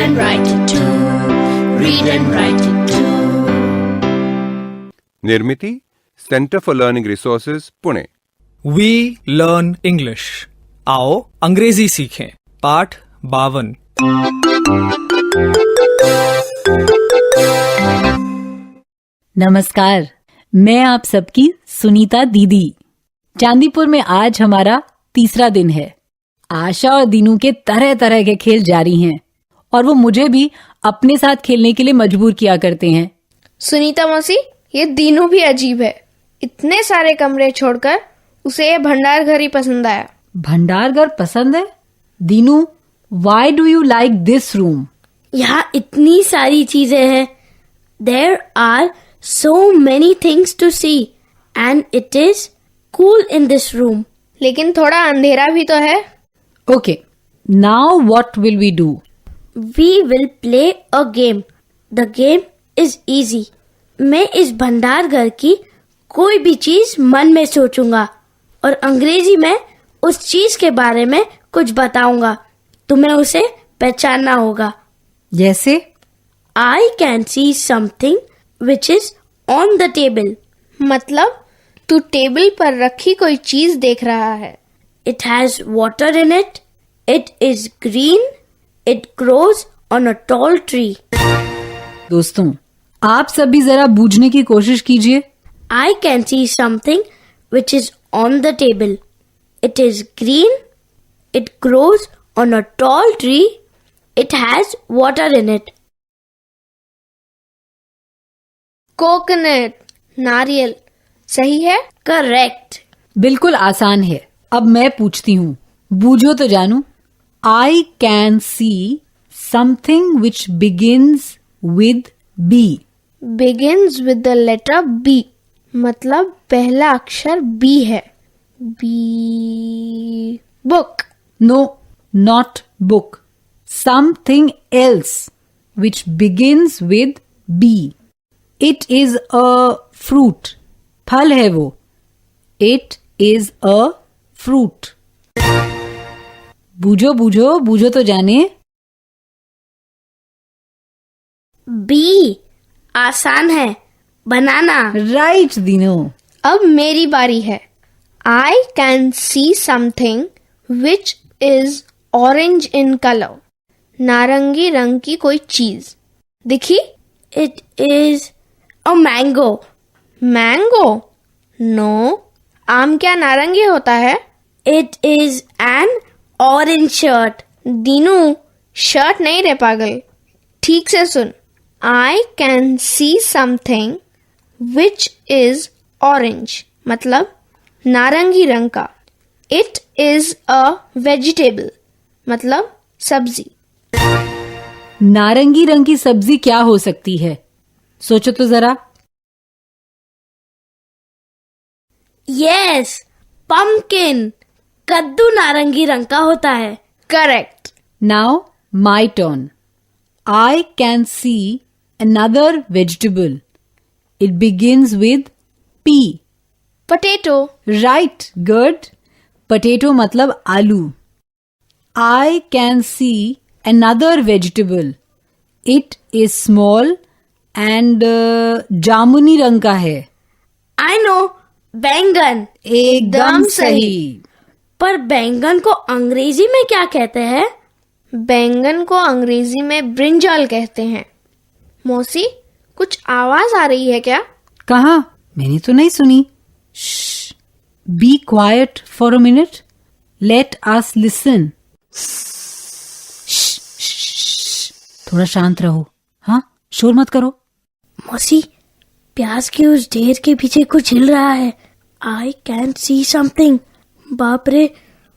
and write it too. Read and write it too. Nirmiti centre for learning resources Pune. We learn English. आओ अंग्रेजी सीखें। पाठ 52। नमस्कार, मैं आप सबकी सुनीता दीदी। चांदीपुर में आज हमारा तीसरा दिन है। आशा और दीनू के तरह तरह के खेल जारी हैं और वो मुझे भी अपने साथ खेलने के लिए मजबूर किया करते हैं। सुनीता मौसी, ये दीनू भी अजीब है। इतने सारे कमरे छोड़कर उसे ये भंडार घर ही पसंद आया। भंडार घर पसंद है? Dinu, why do you like this room? यहाँ इतनी सारी चीजें हैं। There are so many things to see and it is cool in this room. लेकिन थोड़ा अंधेरा भी तो है। Okay, now what will we do? We will play a game. The game is easy. मैं इस भंडार घर की कोई भी चीज मन में सोचूंगा और अंग्रेजी में उस चीज के बारे में कुछ बताऊंगा। तुम्हें उसे पहचानना होगा। जैसे? I can see something which is on the table. मतलब तू टेबल पर रखी कोई चीज देख रहा है। It has water in it. It is green. It grows on a tall tree. दोस्तों, आप सभी जरा बूझने की कोशिश कीजिए। I can see something which is on the table. It is green. It grows on a tall tree. It has water in it. Coconut, नारियल। सही है? Correct. बिल्कुल आसान है। अब मैं पूछती हूँ, बूझो तो जानू। I can see something which begins with B. Begins with the letter B. मतलब पहला अक्षर B है। B. Book. No, not book. Something else which begins with B. It is a fruit. फल है वो। It is a fruit. बूझो बूझो बूझो तो जाने। B. आसान है। बनाना। राइट दीनू। अब मेरी बारी है। I can see something which is orange in color. नारंगी रंग की कोई चीज दिखी? It is a mango. Mango? No. आम क्या नारंगी होता है? It is an orange shirt. Dinu, shirt नहीं रे पागल। ठीक से सुन। I can see something which is orange. मतलब नारंगी रंग का। It is a vegetable. मतलब सब्जी। नारंगी रंग की सब्जी क्या हो सकती है? सोचो तो जरा। Yes, pumpkin. कद्दू नारंगी रंग का होता है। Correct. Now my turn. I can see another vegetable. It begins with P. Potato. Right, good. Potato मतलब आलू। I can see another vegetable. It is small and जामुनी रंग का है। I know, बैंगन। एकदम सही। पर बैंगन को अंग्रेजी में क्या कहते हैं? बैंगन को अंग्रेजी में ब्रिंजल कहते हैं। मौसी, कुछ आवाज आ रही है क्या? कहाँ? मैंने तो नहीं सुनी। Be quiet for a minute. Let us listen. थोड़ा शांत रहो। हाँ, शोर मत करो। मौसी, प्याज के उस ढेर के पीछे कुछ हिल रहा है। I can see something. बाप रे,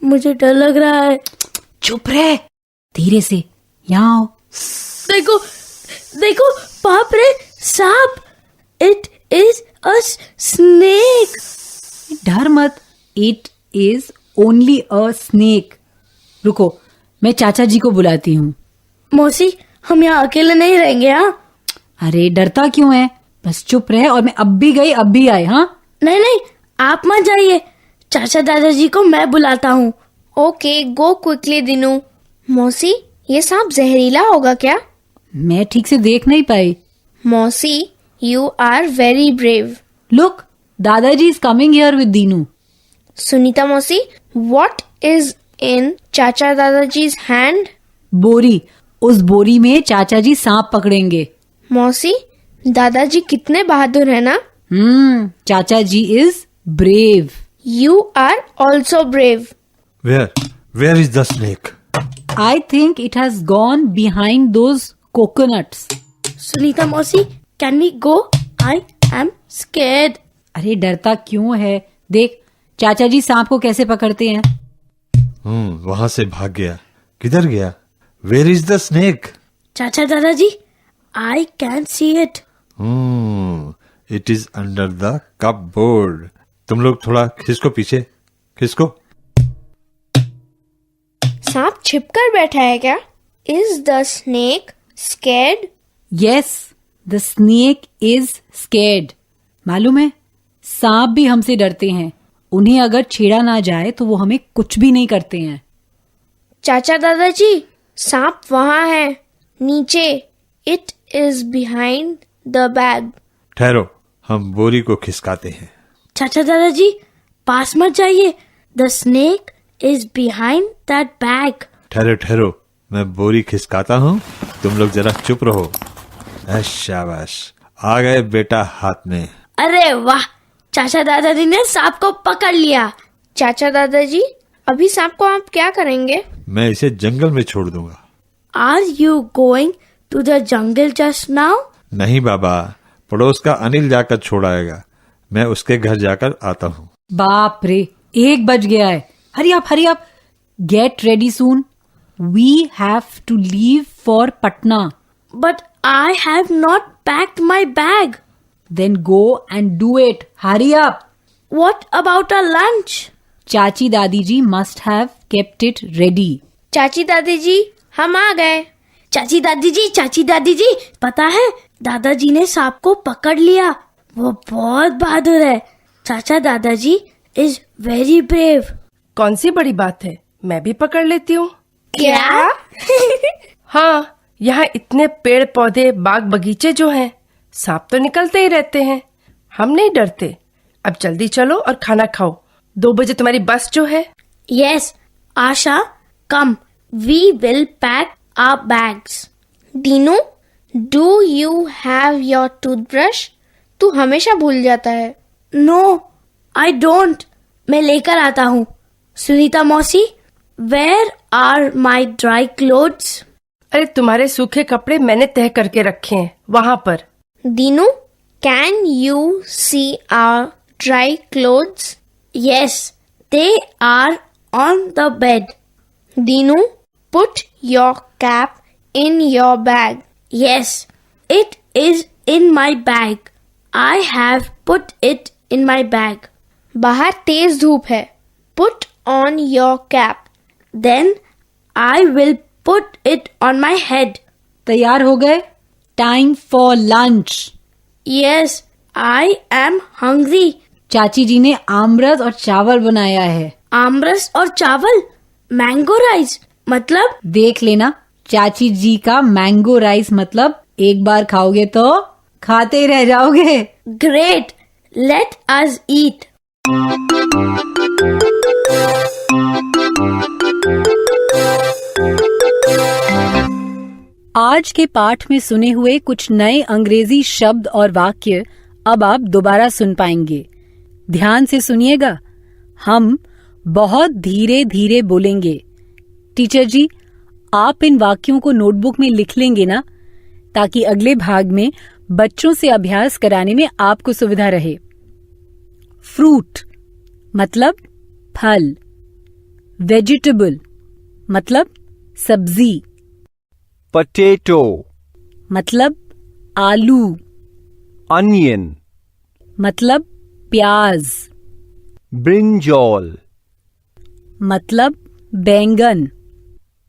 मुझे डर लग रहा है। चुप रहे। धीरे से यहाँ आओ। देखो, देखो, बाप रे, सांप। It is a snake. डर मत। It is only a snake. रुको, मैं चाचा जी को बुलाती हूँ। मौसी, हम यहाँ अकेले नहीं रहेंगे। हाँ, अरे डरता क्यों है? बस चुप रहे और मैं अब भी गई अब भी आए। हाँ, नहीं नहीं, आप मत जाइए। चाचा दादाजी को मैं बुलाता हूँ। Okay, go quickly Dinu. मौसी, ये सांप जहरीला होगा क्या? मैं ठीक से देख नहीं पाई। मौसी, you are very brave. Look, दादाजी is coming here with Dinu. Sunita मौसी, व्हाट इज इन चाचा दादाजी's हैंड? बोरी, उस बोरी में चाचा जी सांप पकड़ेंगे। मौसी, दादाजी कितने बहादुर है ना? चाचा जी is brave. You are also brave. Where is the snake? I think it has gone behind those coconuts. Sunita मौसी, can we go? I am scared. अरे डरता क्यों है? देख चाचा जी सांप को कैसे पकड़ते हैं। वहां से भाग गया। किधर गया? Where is the snake? चाचा दादाजी, I can see it. It is under the cupboard. तुम लोग थोड़ा खिसको पीछे, खिसको। सांप छिपकर बैठा है क्या? Is the snake scared? Yes, the snake is scared. मालूम है, सांप भी हमसे डरते हैं। उन्हें अगर छेड़ा ना जाए तो वो हमें कुछ भी नहीं करते हैं। चाचा दादाजी, सांप वहां है, नीचे। It is behind the bag. ठहरो, हम बोरी को खिसकाते हैं। चाचा दादाजी, पास मत जाइए। The snake is behind that bag. ठहरो ठहरो, मैं बोरी खिसकाता हूँ, तुम लोग जरा चुप रहो। शाबाश, आ गए बेटा हाथ में। अरे वाह, चाचा दादाजी ने सांप को पकड़ लिया। चाचा दादाजी, अभी सांप को आप क्या करेंगे? मैं इसे जंगल में छोड़ दूंगा। Are you going to the jungle just now? नहीं बाबा, पड़ोस का अनिल जाकर छोड़ आएगा। मैं उसके घर जाकर आता हूँ। बाप रे, 1 बज गया है। Hurry up, get ready soon. We have to leave for Patna. But I have not packed my bag. Then go and do it. Hurry up. What about our lunch? चाची दादी जी must have kept it ready. चाची दादी जी, हम आ गए। चाची दादी जी, पता है दादाजी ने सांप को पकड़ लिया। वो बहुत बहादुर है। चाचा दादाजी इज वेरी ब्रेव। कौन सी बड़ी बात है, मैं भी पकड़ लेती हूँ। क्या? हाँ, यहाँ इतने पेड़ पौधे बाग बगीचे जो हैं, सांप तो निकलते ही रहते हैं। हम नहीं डरते। अब जल्दी चलो और खाना खाओ। 2 बजे तुम्हारी बस जो है। Yes, Asha, come. We will pack our bags. Dinu, do you have your toothbrush? तू हमेशा भूल जाता है। No, I don't. मैं लेकर आता हूँ। सुनीता मौसी, where are my dry clothes? अरे तुम्हारे सूखे कपड़े मैंने तह करके रखे हैं वहाँ पर। Dinu, can you see our dry clothes? Yes, they are on the bed. Dinu, put your cap in your bag. Yes, it is in my bag. I have put it in my bag. बाहर तेज धूप है। Put on your cap. Then I will put it on my head. तैयार हो गए? Time for lunch. Yes, I am hungry. चाची जी ने आमरस और चावल बनाया है। आमरस और चावल? मैंगो राइस मतलब? देख लेना, चाची जी का मैंगो राइस मतलब एक बार खाओगे तो खाते ही रह जाओगे। ग्रेट, लेट अस ईट। आज के पाठ में सुने हुए कुछ नए अंग्रेजी शब्द और वाक्य अब आप दोबारा सुन पाएंगे। ध्यान से सुनिएगा। हम बहुत धीरे धीरे बोलेंगे। टीचर जी, आप इन वाक्यों को नोटबुक में लिख लेंगे ना, ताकि अगले भाग में बच्चों से अभ्यास कराने में आपको सुविधा रहे। फ्रूट मतलब फल। वेजिटेबल मतलब सब्जी। potato, मतलब आलू। onion, मतलब प्याज। brinjal, मतलब बैंगन।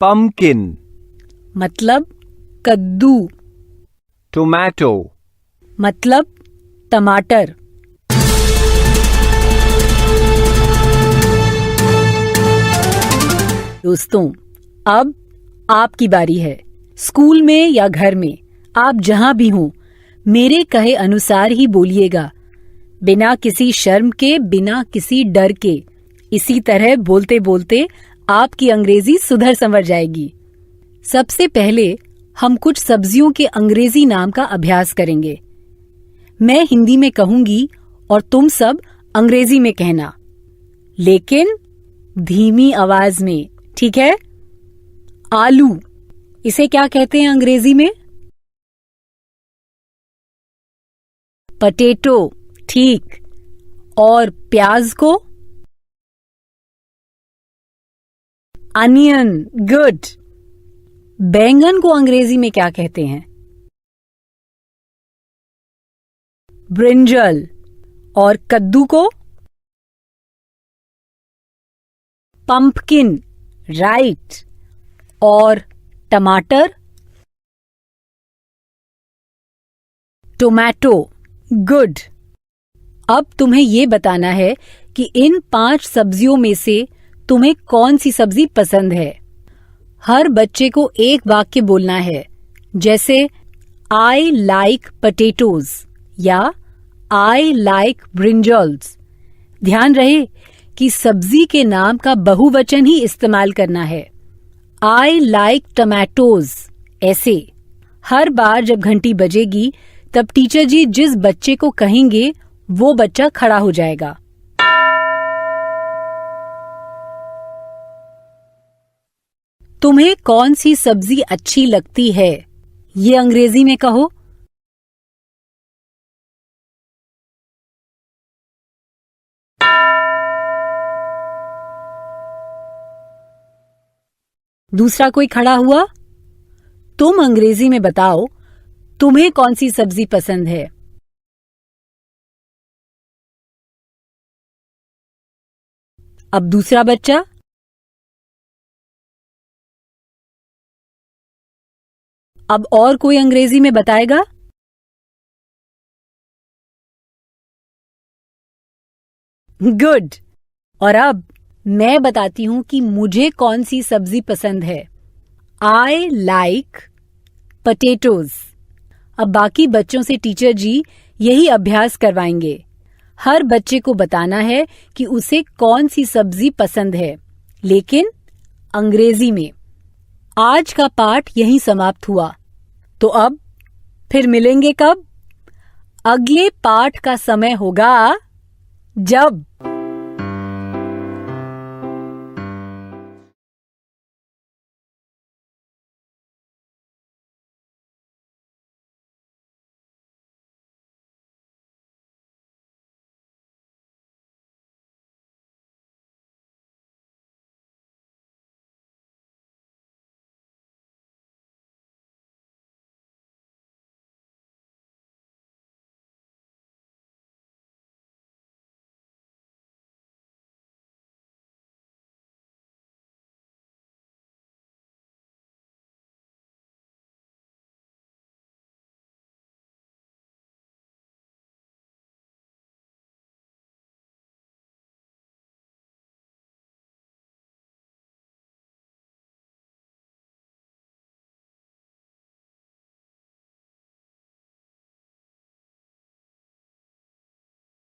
pumpkin, मतलब कद्दू। tomato, मतलब टमाटर। दोस्तों, अब आपकी बारी है। स्कूल में या घर में, आप जहां भी हों, मेरे कहे अनुसार ही बोलिएगा, बिना किसी शर्म के, बिना किसी डर के। इसी तरह बोलते बोलते आपकी अंग्रेजी सुधर संवर जाएगी। सबसे पहले हम कुछ सब्जियों के अंग्रेजी नाम का अभ्यास करेंगे। मैं हिंदी में कहूंगी और तुम सब अंग्रेजी में कहना, लेकिन धीमी आवाज में, ठीक है? आलू, इसे क्या कहते हैं अंग्रेजी में? पटेटो, ठीक। और प्याज को? Onion, good. बैंगन को अंग्रेजी में क्या कहते हैं? ब्रिंजल। और कद्दू को? Pumpkin, right. और टमाटर? Tomato, good. अब तुम्हें यह बताना है कि इन 5 सब्जियों में से तुम्हें कौन सी सब्जी पसंद है। हर बच्चे को एक वाक्य बोलना है, जैसे आई लाइक पटेटोज या आई लाइक ब्रिंजल्स। ध्यान रहे कि सब्जी के नाम का बहुवचन ही इस्तेमाल करना है। आई लाइक टमाटोज, ऐसे। हर बार जब घंटी बजेगी तब टीचर जी जिस बच्चे को कहेंगे वो बच्चा खड़ा हो जाएगा। तुम्हें कौन सी सब्जी अच्छी लगती है, ये अंग्रेजी में कहो। दूसरा कोई खड़ा हुआ? तुम अंग्रेजी में बताओ तुम्हें कौन सी सब्जी पसंद है। अब दूसरा बच्चा। अब और कोई अंग्रेजी में बताएगा? गुड। और अब मैं बताती हूं कि मुझे कौन सी सब्जी पसंद है। I like potatoes. अब बाकी बच्चों से टीचर जी यही अभ्यास करवाएंगे। हर बच्चे को बताना है कि उसे कौन सी सब्जी पसंद है, लेकिन अंग्रेजी में। आज का पाठ यहीं समाप्त हुआ। तो अब फिर मिलेंगे कब? अगले पाठ का समय होगा जब